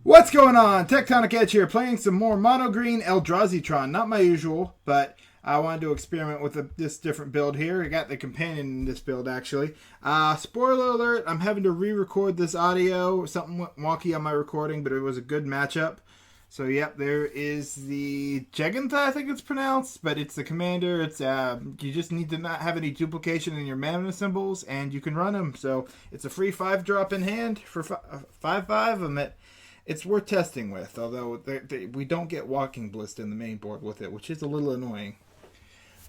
What's going on? Tectonic Edge here, playing some more mono green Eldrazi Tron. Not my usual, but I wanted to experiment with this different build here. I got the companion in this build, actually. Spoiler alert, I'm having to re-record this audio. Something went wonky on my recording, but it was a good matchup. So, yep, there is the Jegantha, I think it's pronounced, but it's the commander. It's you just need to not have any duplication in your mana symbols, and you can run them. So, it's a free 5-drop in hand for 5/5. It's worth testing with, although we don't get Walking Bliss in the main board with it, which is a little annoying.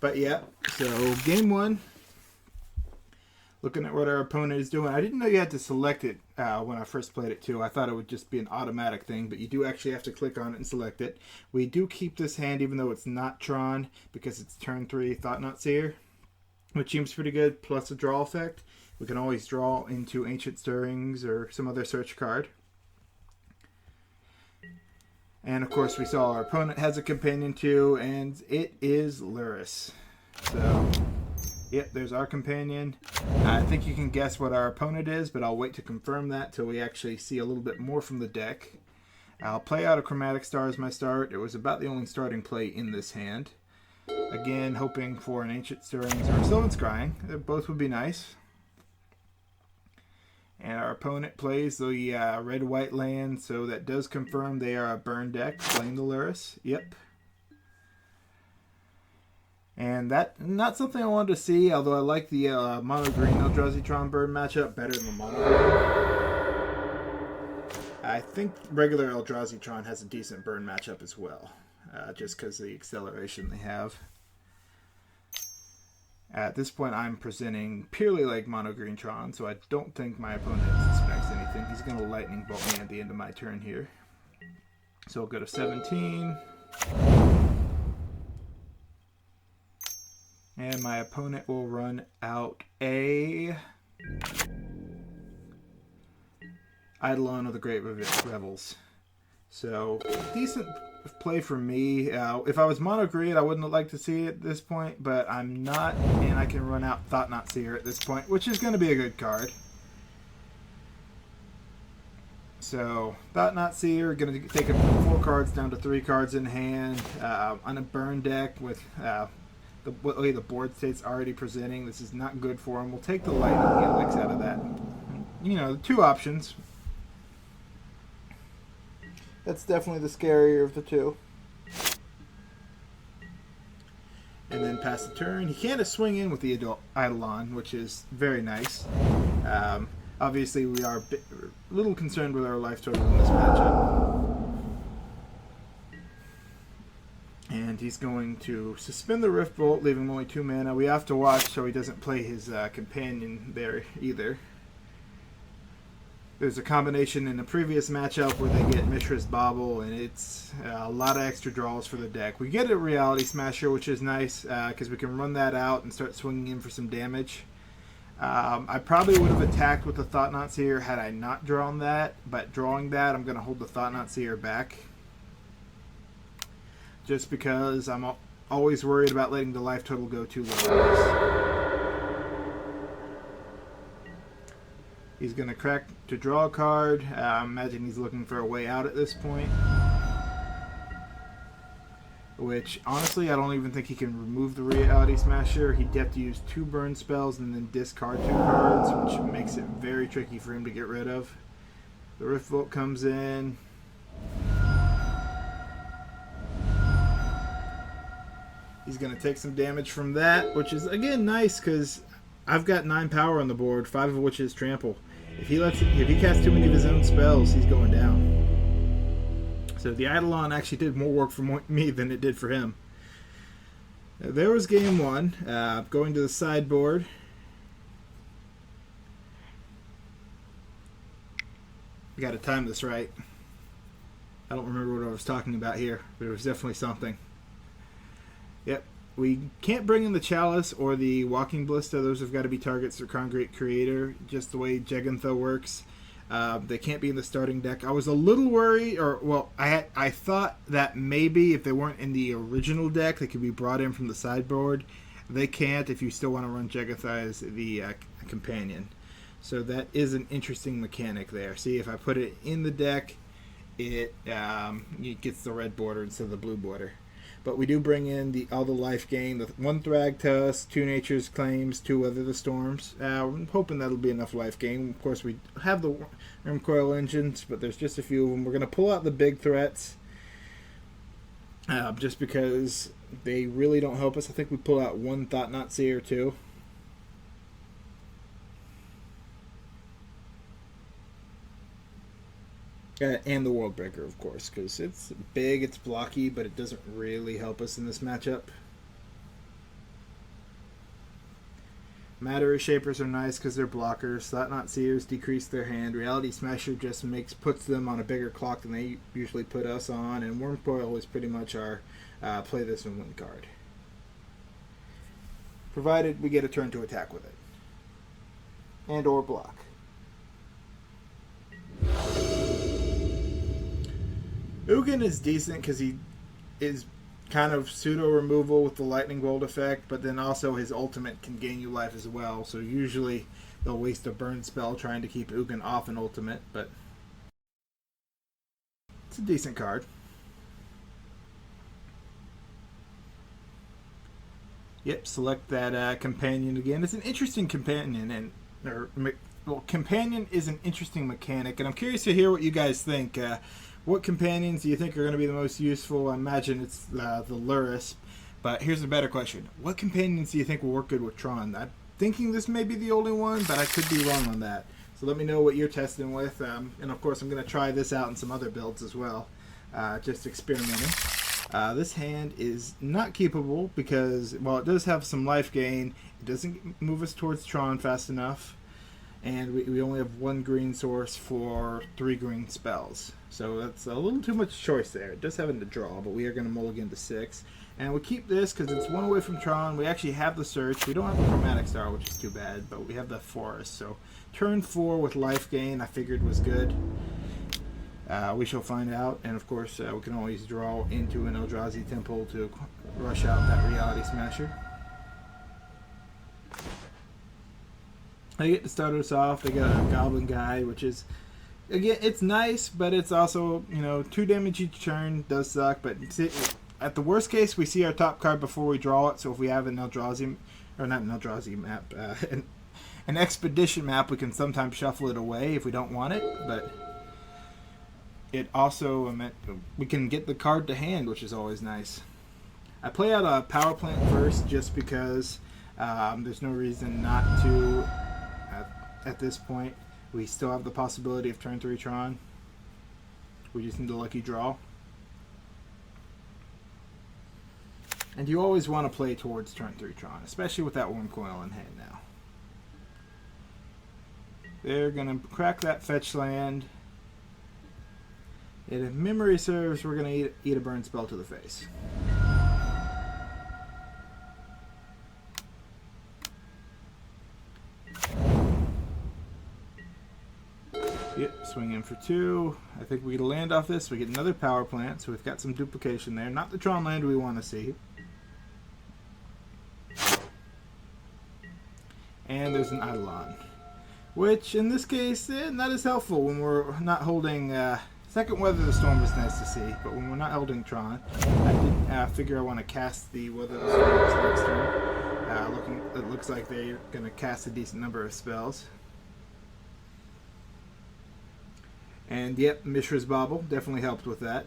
But yeah, so game one. Looking at what our opponent is doing. I didn't know you had to select it when I first played it too. I thought it would just be an automatic thing, but you do actually have to click on it and select it. We do keep this hand even though it's not Tron, because it's turn 3 Thought-Knot Seer, which seems pretty good, plus a draw effect. We can always draw into Ancient Stirrings or some other search card. And of course we saw our opponent has a companion too, and it is Lurrus. So, yep, there's our companion. I think you can guess what our opponent is, but I'll wait to confirm that till we actually see a little bit more from the deck. I'll play out a Chromatic Star as my start. It was about the only starting play in this hand. Again, hoping for an Ancient Stirrings or a Sylvan Scrying. Both would be nice. And our opponent plays the red-white land, so that does confirm they are a burn deck, playing the Lurrus. Yep. And that, not something I wanted to see, although I like the mono-green Eldrazi Tron burn matchup better than the mono-green. I think regular Eldrazi Tron has a decent burn matchup as well, just because of the acceleration they have. At this point, I'm presenting purely like mono green Tron, so I don't think my opponent suspects anything. He's going to lightning bolt me at the end of my turn here. So I'll go to 17. And my opponent will run out a Eidolon of the Great Revels. So, decent play for me. If I was mono green, I wouldn't like to see it at this point, but I'm not, and I can run out Thought-Knot Seer at this point, which is going to be a good card. So, Thought-Knot Seer, going to take him from 4 cards down to 3 cards in hand. On a burn deck with the way the board state's already presenting, this is not good for him. We'll take the Lightning Helix out of that. You know, 2 options. That's definitely the scarier of the 2. And then pass the turn. He can't swing in with the Eidolon, which is very nice. Obviously, we are a little concerned with our life total in this matchup. And he's going to suspend the Rift Bolt, leaving only 2 mana. We have to watch so he doesn't play his companion there either. There's a combination in the previous matchup where they get Mishra's Bauble, and it's a lot of extra draws for the deck. We get a Reality Smasher, which is nice, because we can run that out and start swinging in for some damage. I probably would have attacked with the Thought-Knot Seer had I not drawn that, but drawing that, I'm going to hold the Thought-Knot Seer back. Just because I'm always worried about letting the life total go too low. He's going to crack to draw a card. I imagine he's looking for a way out at this point. Which, honestly, I don't even think he can remove the Reality Smasher. He'd have to use 2 burn spells and then discard 2 cards, which makes it very tricky for him to get rid of. The Rift Bolt comes in. He's going to take some damage from that, which is, again, nice because I've got 9 power on the board, 5 of which is trample. If he casts too many of his own spells, he's going down. So the Eidolon actually did more work for me than it did for him. There was game 1. Going to the sideboard. I got to time this right. I don't remember what I was talking about here, but it was definitely something. Yep. We can't bring in the Chalice or the Walking Bliss. Those have got to be targets for Concrete Creator, just the way Jegantha works. They can't be in the starting deck. I was a little worried, I thought that maybe if they weren't in the original deck, they could be brought in from the sideboard. They can't if you still want to run Jegantha as the companion. So that is an interesting mechanic there. See, if I put it in the deck, it gets the red border instead of the blue border. But we do bring in all the life gain, the 1 Thragtusk, 2 Nature's Claims, 2 Weather the Storms. I'm hoping that'll be enough life gain. Of course, we have the Coil engines, but there's just a few of them. We're going to pull out the big threats just because they really don't help us. I think we pull out 1 Thought-Knot Seer, too. And the World Breaker, of course, because it's big, it's blocky, but it doesn't really help us in this matchup. Matter Shapers are nice because they're blockers. Thought-Knot Seers decrease their hand. Reality Smasher just puts them on a bigger clock than they usually put us on. And Wurmcoil is pretty much our play this and win card. Provided we get a turn to attack with it. And or block. Ugin is decent because he is kind of pseudo removal with the lightning bolt effect, but then also his ultimate can gain you life as well. So usually they'll waste a burn spell trying to keep Ugin off an ultimate, but it's a decent card. Yep, select that companion again. It's an interesting companion, companion is an interesting mechanic, and I'm curious to hear what you guys think. What companions do you think are going to be the most useful? I imagine it's the Lurrus. But here's a better question. What companions do you think will work good with Tron? I'm thinking this may be the only one, but I could be wrong on that. So let me know what you're testing with. And of course, I'm going to try this out in some other builds as well. Just experimenting. This hand is not keepable because, while it does have some life gain, it doesn't move us towards Tron fast enough. And we only have 1 green source for 3 green spells. So that's a little too much choice there. It does have it to draw, but we are going to mulligan to 6. And we keep this because it's 1 away from Tron. We actually have the Search. We don't have the Chromatic Star, which is too bad, but we have the Forest. So turn 4 with life gain I figured was good. We shall find out. And of course, we can always draw into an Eldrazi Temple to rush out that Reality Smasher. They get to start us off. They got a Goblin Guide, which is, again, it's nice, but it's also, 2 damage each turn does suck. But at the worst case, we see our top card before we draw it. So if we have an Eldrazi, or not an Eldrazi map, an Expedition map, we can sometimes shuffle it away if we don't want it. But it also we can get the card to hand, which is always nice. I play out a Power Plant first just because there's no reason not to. At this point, we still have the possibility of turn 3 Tron. We just need a lucky draw. And you always want to play towards turn 3 Tron, especially with that Wurmcoil in hand now. They're going to crack that fetch land. And if memory serves, we're going to eat a burn spell to the face. Yep, swing in for 2. I think we get a land off this. We get another Power Plant, so we've got some duplication there. Not the Tron land we want to see. And there's an Eidolon, which in this case, not as helpful when we're not holding. Second Weather the Storm was nice to see, but when we're not holding Tron, I did figure I want to cast the Weather the Storm this next turn. It looks like they're going to cast a decent number of spells. And yep, Mishra's Bauble definitely helped with that.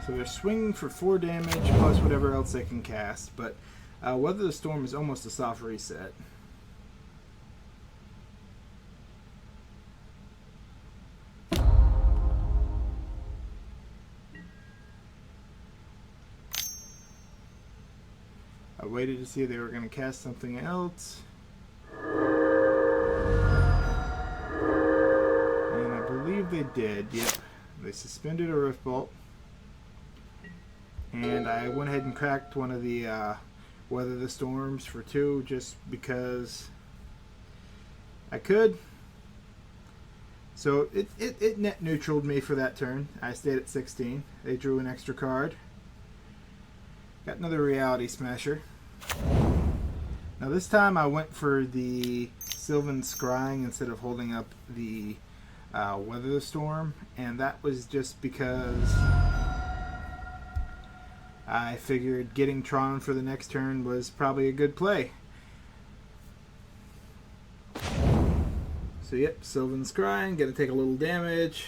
So they're swinging for 4 damage plus whatever else they can cast, but Weather the Storm is almost a soft reset. I waited to see if they were going to cast something else. And I believe they did. Yep. They suspended a Rift Bolt. And I went ahead and cracked one of the Weather the Storms for 2 just because I could. So it net neutraled me for that turn. I stayed at 16. They drew an extra card. Got another Reality Smasher. Now this time I went for the Sylvan Scrying instead of holding up the Weather the Storm, and that was just because I figured getting Tron for the next turn was probably a good play. So yep, Sylvan Scrying, gonna take a little damage.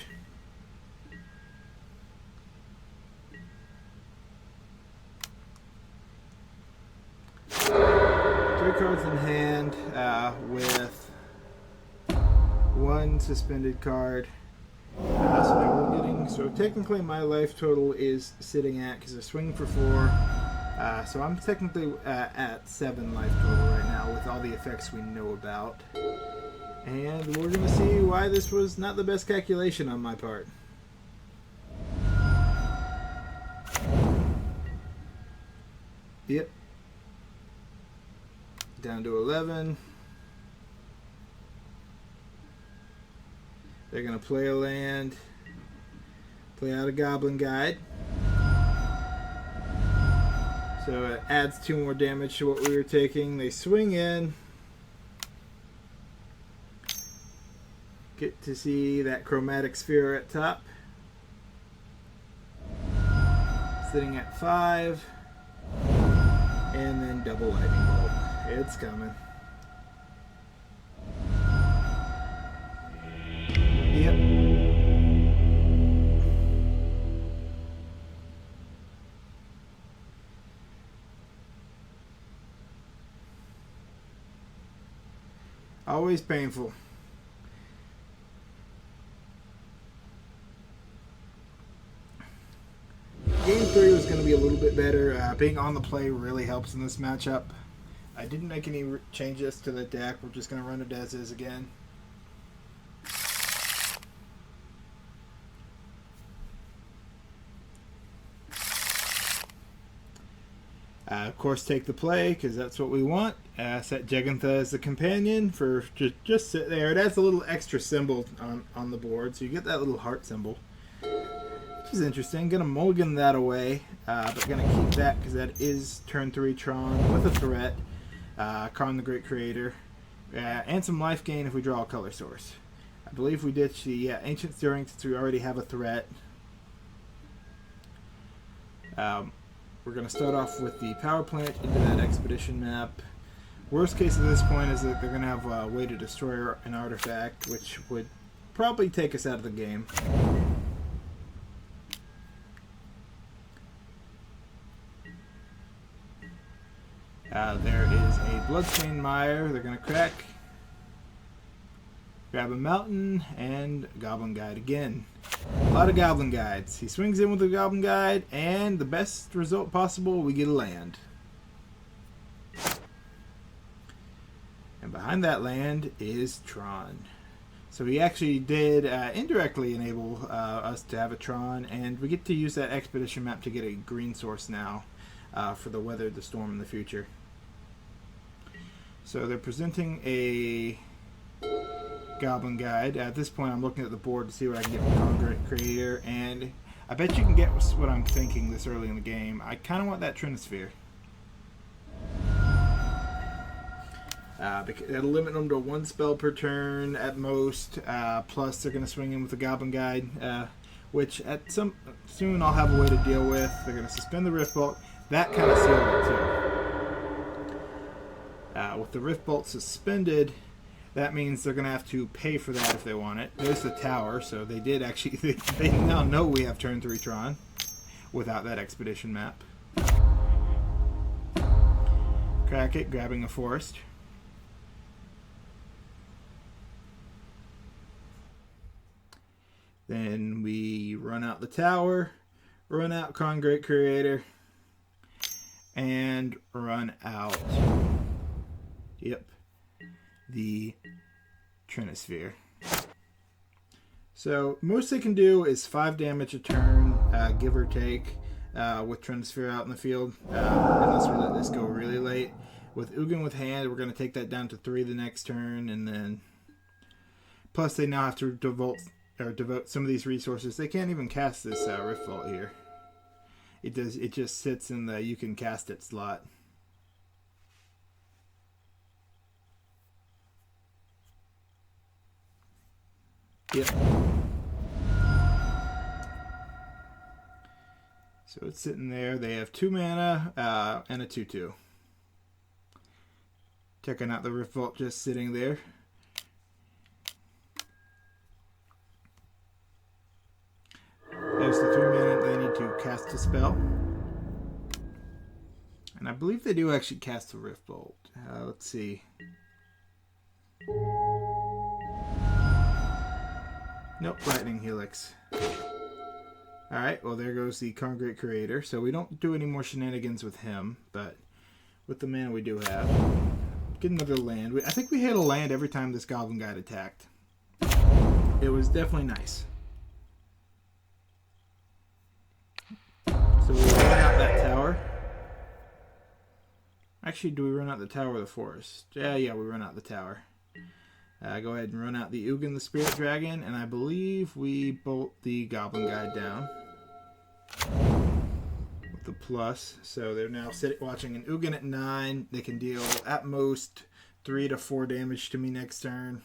Three cards in hand with one suspended card. So now we're getting, so technically my life total is sitting at, because I swing for 4, so I'm technically at 7 life total right now with all the effects we know about. And we're going to see why this was not the best calculation on my part. Yep. Down to 11. They're going to play a land, play out a Goblin Guide. So it adds 2 more damage to what we were taking. They swing in. Get to see that chromatic sphere at top. Sitting at 5. And then double lightning bolt. It's coming. Yep. Always painful. Game 3 was going to be a little bit better. Being on the play really helps in this matchup. I didn't make any changes to the deck. We're just going to run it as is again. Of course, take the play, because that's what we want. Set Jegantha as the companion for just sit there. It adds a little extra symbol on the board, so you get that little heart symbol. Which is interesting. Gonna mulligan that away, but gonna keep that because that is turn 3 Tron with a threat. Karn the Great Creator, and some life gain if we draw a color source. I believe we ditch the Ancient Stirring since we already have a threat. We're going to start off with the power plant into that expedition map. Worst case at this point is that they're going to have a way to destroy an artifact, which would probably take us out of the game. There is a Bloodstained Mire. They're going to crack. Grab a Mountain, and Goblin Guide again. A lot of Goblin Guides. He swings in with a Goblin Guide, and the best result possible, we get a land. And behind that land is Tron. So he actually did indirectly enable us to have a Tron, and we get to use that expedition map to get a green source now for the Weather the Storm in the future. So they're presenting a Goblin Guide. At this point, I'm looking at the board to see what I can get from Karn Creator, and I bet you can get what I'm thinking this early in the game. I kind of want that Trinisphere. Because it'll limit them to 1 spell per turn at most. Plus, they're going to swing in with the Goblin Guide, which soon I'll have a way to deal with. They're going to suspend the Rift Bolt. That kind of sealed it too. With the Rift Bolt suspended, that means they're going to have to pay for that if they want it. There's the tower, so they did actually. They now know we have turn 3 Tron without that expedition map. Crack it, grabbing a forest. Then we run out the tower, run out Karn Great Creator, and run out. Yep. The Trinisphere. So most they can do is 5 damage a turn, give or take, with Trinisphere out in the field, unless we let this go really late. With Ugin with hand, we're going to take that down to 3 the next turn, and then plus they now have to devote some of these resources. They can't even cast this Rift Vault here. It does. It just sits in the you can cast it slot. Yep. So it's sitting there. They have 2 mana and a 2/2. Checking out the Rift Vault just sitting there. There's the 3 mana they need to cast a spell. And I believe they do actually cast the Rift Bolt. Let's see. Nope, Lightning Helix. Alright, well there goes the Congregate Creator. So we don't do any more shenanigans with him, but with the mana we do have. Get another land. I think we hit a land every time this Goblin Guide attacked. It was definitely nice. So we run out that tower. Actually, do we run out the tower or the forest? Yeah, we run out the tower. Go ahead and run out the Ugin the Spirit Dragon, and I believe we bolt the Goblin Guide down with the plus. So they're now watching an Ugin at 9. They can deal at most 3 to 4 damage to me next turn.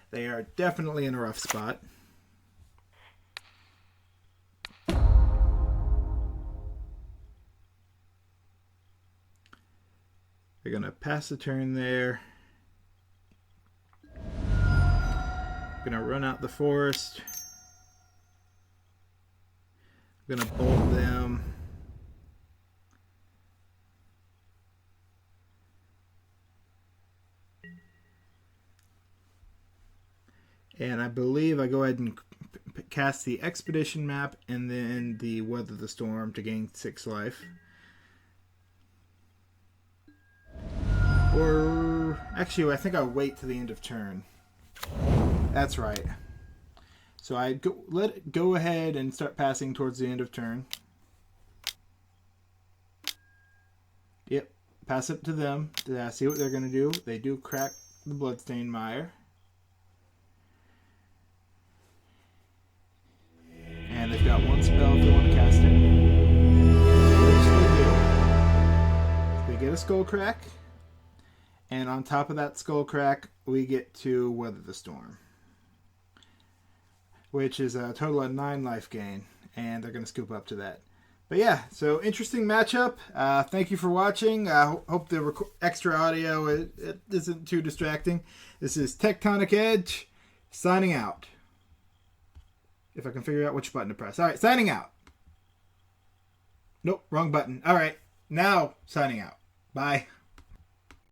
They are definitely in a rough spot. They're going to pass the turn there. Gonna run out the forest. Gonna bolt them. And I believe I go ahead and cast the Expedition map and then the Weather the Storm to gain 6 life. Or actually, I think I'll wait to the end of turn. That's right. So I go ahead and start passing towards the end of turn. Yep. Pass it to them to see what they're going to do. They do crack the Bloodstained Mire. And they've got 1 spell if they want to cast it. Which they do. They get a Skull Crack. And on top of that Skull Crack, we get to Weather the Storm, which is a total of 9 life gain, and they're going to scoop up to that. But yeah, so interesting matchup. Thank you for watching. I hope the extra audio it isn't too distracting. This is Tectonic Edge, signing out. If I can figure out which button to press. All right, signing out. Nope, wrong button. All right, now signing out. Bye.